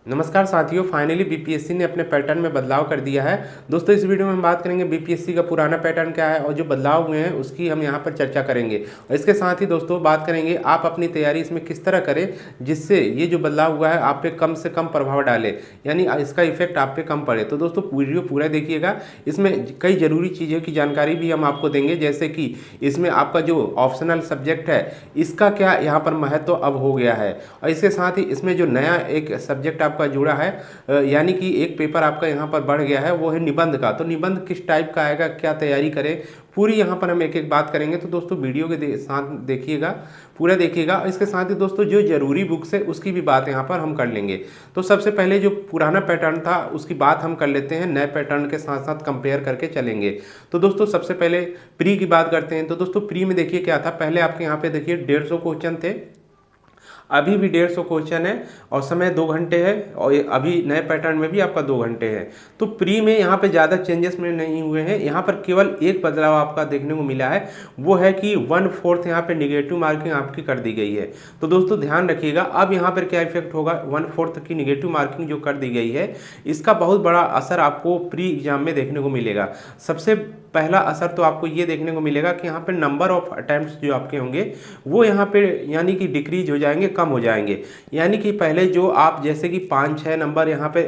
नमस्कार साथियों, finally BPSC ने अपने पैटर्न में बदलाव कर दिया है। दोस्तों इस वीडियो में हम बात करेंगे बीपीएससी का पुराना पैटर्न क्या है और जो बदलाव हुए हैं उसकी हम यहाँ पर चर्चा करेंगे। और इसके साथ ही दोस्तों बात करेंगे आप अपनी तैयारी इसमें किस तरह करें जिससे ये जो बदलाव हुआ है आप पे कम से कम प्रभाव डाले, यानी इसका इफेक्ट आप पे कम पड़े। तो दोस्तों वीडियो पूरा देखिएगा, इसमें कई ज़रूरी चीज़ों की जानकारी भी हम आपको देंगे, जैसे कि इसमें आपका जो ऑप्शनल सब्जेक्ट है इसका क्या यहाँ पर महत्व अब हो गया है। और इसके साथ ही इसमें जो नया एक सब्जेक्ट आपका जुड़ा है, यानी कि एक पेपर आपका यहाँ पर बढ़ गया है, वो है निबंध का। तो निबंध किस टाइप का आएगा, क्या तैयारी करें, पूरी यहाँ पर हम एक एक बात करेंगे। तो दोस्तों वीडियो के साथ देखिएगा, पूरा देखिएगा। इसके साथ ही दोस्तों जो जरूरी बुक्स है उसकी भी बात यहाँ पर हम कर लेंगे। तो सबसे पहले जो पुराना पैटर्न था उसकी बात हम कर लेते हैं, नए पैटर्न के साथ साथ कंपेयर करके चलेंगे। तो दोस्तों सबसे पहले प्री की बात करते हैं। तो दोस्तों प्री में देखिए क्या था, पहले आपके यहाँ पे देखिए 150 क्वेश्चन थे, अभी भी 150 क्वेश्चन है और समय 2 घंटे है, और अभी नए पैटर्न में भी आपका 2 घंटे है। तो प्री में यहाँ पे ज़्यादा चेंजेस में नहीं हुए हैं। यहाँ पर केवल एक बदलाव आपका देखने को मिला है, वो है कि 1/4 यहाँ पे निगेटिव मार्किंग आपकी कर दी गई है। तो दोस्तों ध्यान रखिएगा, अब यहाँ पर क्या इफेक्ट होगा, 1/4 की निगेटिव मार्किंग जो कर दी गई है इसका बहुत बड़ा असर आपको प्री एग्जाम में देखने को मिलेगा। सबसे पहला असर तो आपको ये देखने को मिलेगा कि यहाँ पे नंबर ऑफ अटैम्प्ट्स जो आपके होंगे वो यहाँ पे यानी कि डिक्रीज हो जाएंगे, कम हो जाएंगे। यानी कि पहले जो आप जैसे कि 5-6 नंबर यहाँ पे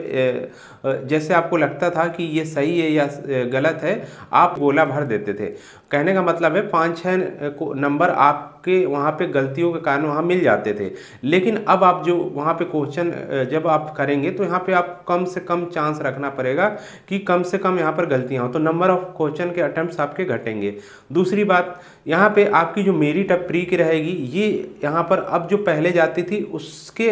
जैसे आपको लगता था कि ये सही है या गलत है, आप गोला भर देते थे। कहने का मतलब है 5-6 नंबर आपके वहाँ पे गलतियों के कारण वहाँ मिल जाते थे। लेकिन अब आप जो वहाँ पे क्वेश्चन जब आप करेंगे तो यहाँ पे आप कम से कम चांस रखना पड़ेगा कि कम से कम यहाँ पर गलतियाँ हो, तो नंबर ऑफ क्वेश्चन के अटेम्प्ट्स आपके घटेंगे। दूसरी बात, यहाँ पे आपकी जो मेरिट अब प्री की रहेगी, ये यहाँ पर अब जो पहले जाती थी उसके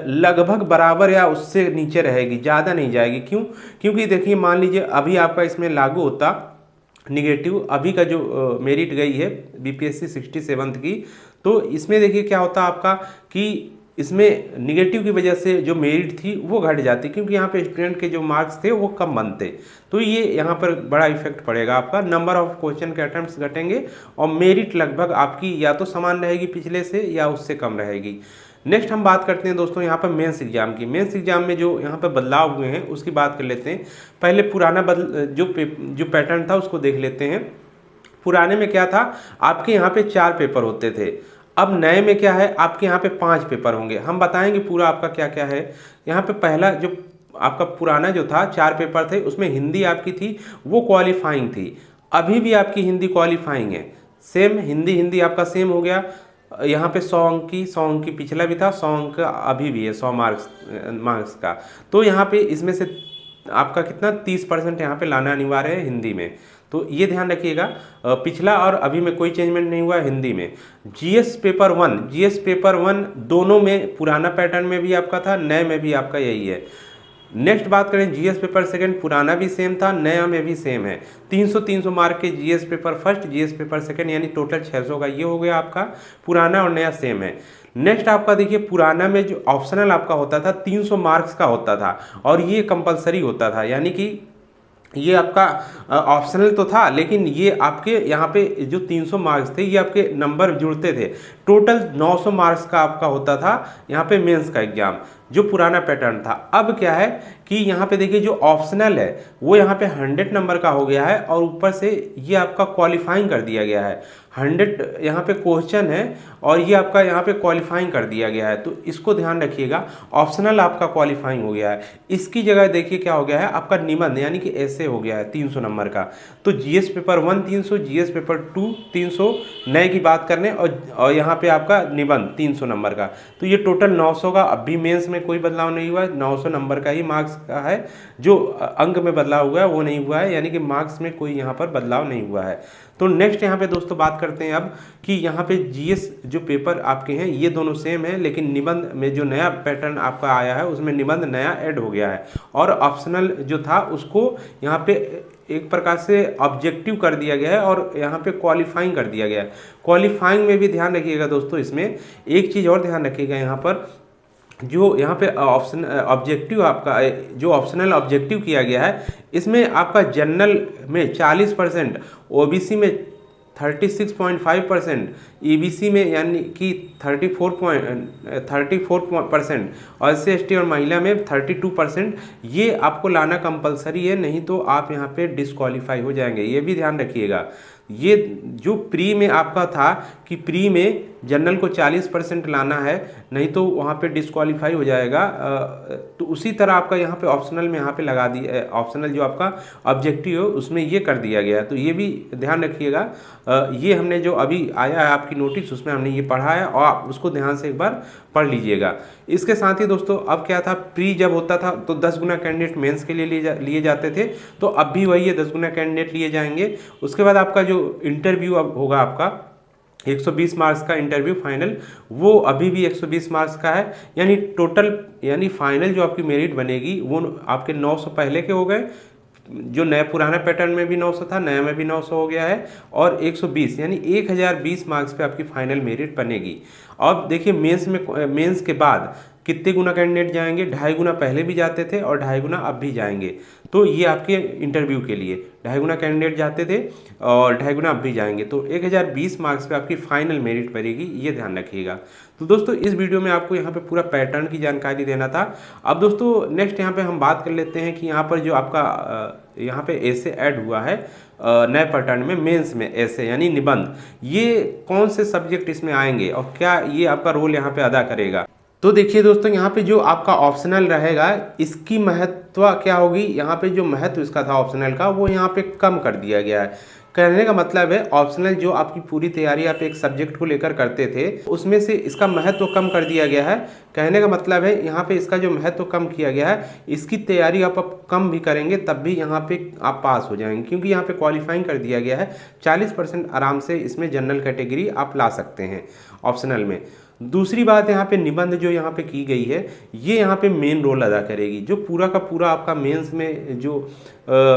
लगभग बराबर या उससे नीचे रहेगी, ज़्यादा नहीं जाएगी। क्यों? क्योंकि देखिए मान लीजिए अभी आपका इसमें लागू होता निगेटिव, अभी का जो मेरिट गई है बीपीएससी 67th की, तो इसमें देखिए क्या होता आपका कि इसमें निगेटिव की वजह से जो मेरिट थी वो घट जाती, क्योंकि यहाँ पे स्टूडेंट के जो मार्क्स थे वो कम बनते। तो ये यहाँ पर बड़ा इफेक्ट पड़ेगा, आपका नंबर ऑफ क्वेश्चन के अटेम्प्ट्स घटेंगे और मेरिट लगभग आपकी या तो समान रहेगी पिछले से या उससे कम रहेगी। नेक्स्ट हम बात करते हैं दोस्तों यहाँ पर मेंस एग्जाम की। मेंस एग्जाम में जो यहाँ पर बदलाव हुए हैं उसकी बात कर लेते हैं। पहले पुराना जो पैटर्न था उसको देख लेते हैं। पुराने में क्या था, आपके यहाँ पे 4 पेपर होते थे, अब नए में क्या है, आपके यहाँ पे 5 पेपर होंगे। हम बताएंगे पूरा आपका क्या क्या है। यहाँ पे पहला जो आपका पुराना जो था 4 पेपर थे, उसमें हिंदी आपकी थी वो क्वालिफाइंग थी, अभी भी आपकी हिंदी क्वालिफाइंग है, सेम हिंदी आपका सेम हो गया। यहाँ पे 100 अंक की पिछला भी था, 100 अंक का अभी भी है, 100 मार्क्स का। तो यहाँ पे इसमें से आपका कितना 30% यहाँ पे लाना अनिवार्य है हिंदी में। तो ये ध्यान रखिएगा, पिछला और अभी में कोई चेंजमेंट नहीं हुआ है हिंदी में। जीएस पेपर 1 दोनों में पुराना पैटर्न में भी आपका था, नए में भी आपका यही है। नेक्स्ट बात करें जीएस पेपर सेकंड, पुराना भी सेम था, नया में भी सेम है। 300 मार्क के GS paper first, GS paper second, यानी टोटल 600 का ये हो गया आपका। पुराना और नया सेम है। नेक्स्ट आपका देखिए, पुराना में जो ऑप्शनल आपका होता था 300 मार्क्स का होता था और ये कंपलसरी होता था, यानी कि ये आपका ऑप्शनल तो था लेकिन ये आपके यहाँ पे जो 300 मार्क्स थे ये आपके नंबर जुड़ते थे। टोटल 900 मार्क्स का आपका होता था यहाँ पे मेंस का एग्जाम, जो पुराना पैटर्न था। अब क्या है कि यहाँ पे देखिए जो ऑप्शनल है वो यहाँ पे 100 नंबर का हो गया है और ऊपर से ये आपका क्वालिफाइंग कर दिया गया है। 100 यहाँ पे क्वेश्चन है और ये आपका यहाँ पे क्वालिफाइंग कर दिया गया है, तो इसको ध्यान रखिएगा। ऑप्शनल आपका क्वालिफाइंग हो गया है, इसकी जगह देखिए क्या हो गया है, आपका निबंध यानी कि ऐसे हो गया है 300 नंबर का। तो जीएस पेपर 1 300, जीएस पेपर 2 300, नए की बात करने, और यहाँ पे आपका निबंध 300 नंबर का। तो ये टोटल 900 का, अब भी मेंस में कोई बदलाव नहीं हुआ है, 900 नंबर का ही मार्क्स का है। जो अंक में बदलाव हुआ है वो नहीं हुआ है, यानी कि मार्क्स में कोई यहाँ पर बदलाव नहीं हुआ है। तो नेक्स्ट यहाँ पे दोस्तों बात करते हैं अब कि यहाँ पे जीएस जो पेपर आपके हैं ये दोनों सेम है, लेकिन निबंध में जो नया पैटर्न आपका आया है उसमें निबंध नया ऐड हो गया है और ऑप्शनल जो था उसको यहाँ पे एक प्रकार से ऑब्जेक्टिव कर दिया गया है और यहाँ पे क्वालिफाइंग कर दिया गया है। क्वालिफाइंग में भी ध्यान रखिएगा दोस्तों, इसमें एक चीज़ और ध्यान रखिएगा, यहाँ पर जो यहाँ पे ऑप्शन ऑब्जेक्टिव आपका जो ऑप्शनल ऑब्जेक्टिव किया गया है इसमें आपका जनरल में 40%, ओबीसी में 36.5%, ईबीसी में यानी कि 34% और SC/ST और महिला में 32%। ये आपको लाना कंपलसरी है, नहीं तो आप यहाँ पे डिस्क्वालीफाई हो जाएंगे, ये भी ध्यान रखिएगा। ये जो प्री में आपका था कि प्री में जनरल को 40% लाना है, नहीं तो वहाँ पे डिस्क्वालीफाई हो जाएगा। तो उसी तरह आपका यहाँ पे ऑप्शनल में यहाँ पे लगा दिया, ऑप्शनल जो आपका ऑब्जेक्टिव है उसमें ये कर दिया गया है, तो ये भी ध्यान रखिएगा। ये हमने जो अभी आया है आपकी नोटिस, उसमें हमने ये पढ़ा है और आप उसको ध्यान से एक बार पढ़ लीजिएगा। इसके साथ ही दोस्तों अब क्या था, प्री जब होता था तो 10 गुना कैंडिडेट मेंस के लिए लिए जाते थे, तो अब भी वही है, 10 गुना कैंडिडेट लिए जाएंगे। उसके बाद आपका जो इंटरव्यू अब होगा आपका 120 मार्क्स का इंटरव्यू फाइनल, वो अभी भी 120 मार्क्स का है, यानी टोटल यानी फाइनल जो आपकी मेरिट बनेगी वो आपके 900 पहले के हो गए, जो नया पुराना पैटर्न में भी 900 था, नया में भी 900 हो गया है, और 120 यानी 1020 मार्क्स पे आपकी फाइनल मेरिट बनेगी। अब देखिए मेंस के बाद कितने गुना कैंडिडेट जाएंगे, 2.5 गुना पहले भी जाते थे और 2.5 गुना अब भी जाएंगे। तो ये आपके इंटरव्यू के लिए 2.5 गुना कैंडिडेट जाते थे और 2.5 गुना अब भी जाएंगे, तो 1020 मार्क्स पे आपकी फाइनल मेरिट पड़ेगी, ये ध्यान रखिएगा। तो दोस्तों इस वीडियो में आपको यहाँ पे पूरा पैटर्न की जानकारी देना था। अब दोस्तों नेक्स्ट यहाँ पे हम बात कर लेते हैं कि यहाँ पर जो आपका यहाँ पे ऐसे ऐड हुआ है नए पैटर्न में, मेंस में ऐसे यानी निबंध, ये कौन से सब्जेक्ट इसमें आएंगे और क्या ये आपका रोल यहाँ पे अदा करेगा। तो देखिए दोस्तों, यहाँ पे जो आपका ऑप्शनल रहेगा इसकी महत्व क्या होगी, यहाँ पे जो महत्व इसका था ऑप्शनल का वो यहाँ पे कम कर दिया गया है। कहने का मतलब है ऑप्शनल जो आपकी पूरी तैयारी आप एक सब्जेक्ट को लेकर करते थे उसमें से इसका महत्व कम कर दिया गया है। कहने का मतलब है यहाँ पे इसका जो महत्व कम किया गया है, इसकी तैयारी आप कम भी करेंगे तब भी यहाँ पे आप पास हो जाएंगे, क्योंकि यहाँ पे क्वालिफाइंग कर दिया गया है। 40% आराम से इसमें जनरल कैटेगरी आप ला सकते हैं ऑप्शनल में। दूसरी बात यहाँ पे निबंध जो यहाँ पे की गई है, ये यहाँ पे मेन रोल अदा करेगी। जो पूरा का पूरा आपका मेंस में जो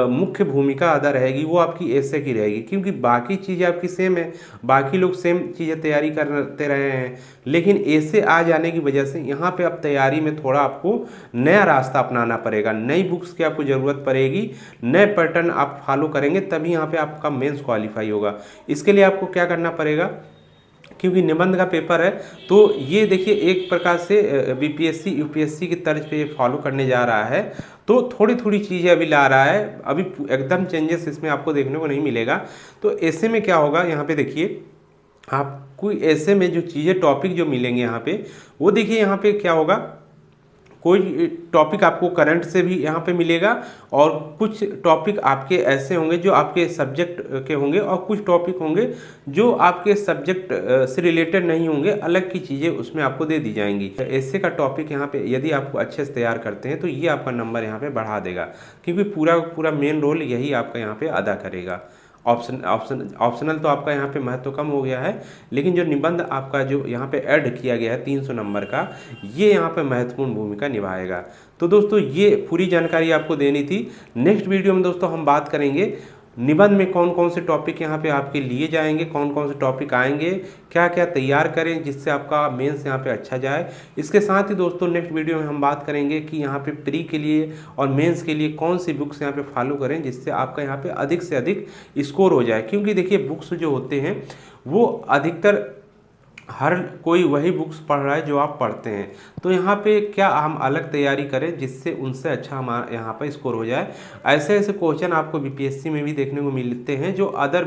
मुख्य भूमिका अदा रहेगी वो आपकी ऐसे की रहेगी, क्योंकि बाकी चीज़ें आपकी सेम है, बाकी लोग सेम चीज़ें तैयारी करते रहे हैं, लेकिन ऐसे आ जाने की वजह से यहाँ पे अब तैयारी में थोड़ा आपको नया रास्ता अपनाना पड़ेगा, नई बुक्स की आपको ज़रूरत पड़ेगी, नए पैटर्न आप फॉलो करेंगे तभी यहाँ पे आपका मेंस क्वालिफाई होगा। इसके लिए आपको क्या करना पड़ेगा, क्योंकि निबंध का पेपर है, तो ये देखिए एक प्रकार से बीपीएससी यूपीएससी की तर्ज पे फॉलो करने जा रहा है, तो थोड़ी थोड़ी चीज़ें अभी ला रहा है, अभी एकदम चेंजेस इसमें आपको देखने को नहीं मिलेगा। तो ऐसे में क्या होगा, यहाँ पे देखिए आपको ऐसे में जो चीज़ें टॉपिक जो मिलेंगे यहाँ पे, वो देखिए यहाँ पे क्या होगा, कोई टॉपिक आपको करंट से भी यहाँ पे मिलेगा और कुछ टॉपिक आपके ऐसे होंगे जो आपके सब्जेक्ट के होंगे और कुछ टॉपिक होंगे जो आपके सब्जेक्ट से रिलेटेड नहीं होंगे, अलग की चीज़ें उसमें आपको दे दी जाएंगी। ऐसे का टॉपिक यहाँ पे यदि आपको अच्छे से तैयार करते हैं तो ये आपका नंबर यहाँ पे बढ़ा देगा, क्योंकि पूरा मेन रोल यही आपका यहाँ पे अदा करेगा। ऑप्शनल तो आपका यहाँ पे महत्व कम हो गया है, लेकिन जो निबंध आपका जो यहाँ पे ऐड किया गया है 300 नंबर का, ये यहाँ पे महत्वपूर्ण भूमिका निभाएगा। तो दोस्तों ये पूरी जानकारी आपको देनी थी। नेक्स्ट वीडियो में दोस्तों हम बात करेंगे निबंध में कौन कौन से टॉपिक यहाँ पे आपके लिए जाएंगे, कौन कौन से टॉपिक आएंगे, क्या क्या तैयार करें जिससे आपका मेंस यहाँ पे अच्छा जाए। इसके साथ ही दोस्तों नेक्स्ट वीडियो में हम बात करेंगे कि यहाँ पे प्री के लिए और मेंस के लिए कौन सी बुक्स यहाँ पे फॉलो करें जिससे आपका यहाँ पे अधिक से अधिक स्कोर हो जाए, क्योंकि देखिए बुक्स जो होते हैं वो अधिकतर हर कोई वही बुक्स पढ़ रहा है जो आप पढ़ते हैं, तो यहाँ पे क्या हम अलग तैयारी करें जिससे उनसे अच्छा हमारा यहाँ पर स्कोर हो जाए। ऐसे ऐसे क्वेश्चन आपको बीपीएससी में भी देखने को मिलते हैं जो अदर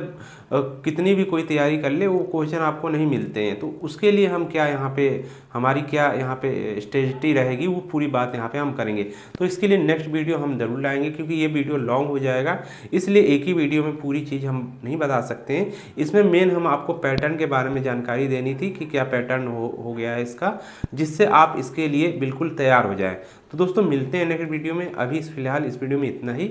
कितनी भी कोई तैयारी कर ले वो क्वेश्चन आपको नहीं मिलते हैं। तो उसके लिए हम क्या यहाँ पे हमारी क्या यहाँ पे स्ट्रेटजी रहेगी वो पूरी बात यहाँ पे हम करेंगे। तो इसके लिए नेक्स्ट वीडियो हम जरूर लाएंगे, क्योंकि ये वीडियो लॉन्ग हो जाएगा, इसलिए एक ही वीडियो में पूरी चीज़ हम नहीं बता सकते हैं। इसमें मेन हम आपको पैटर्न के बारे में जानकारी देनी थी कि क्या पैटर्न हो गया है इसका, जिससे आप इसके लिए बिल्कुल तैयार हो जाए। तो दोस्तों मिलते हैं नेक्स्ट वीडियो में, अभी फिलहाल इस वीडियो में इतना ही।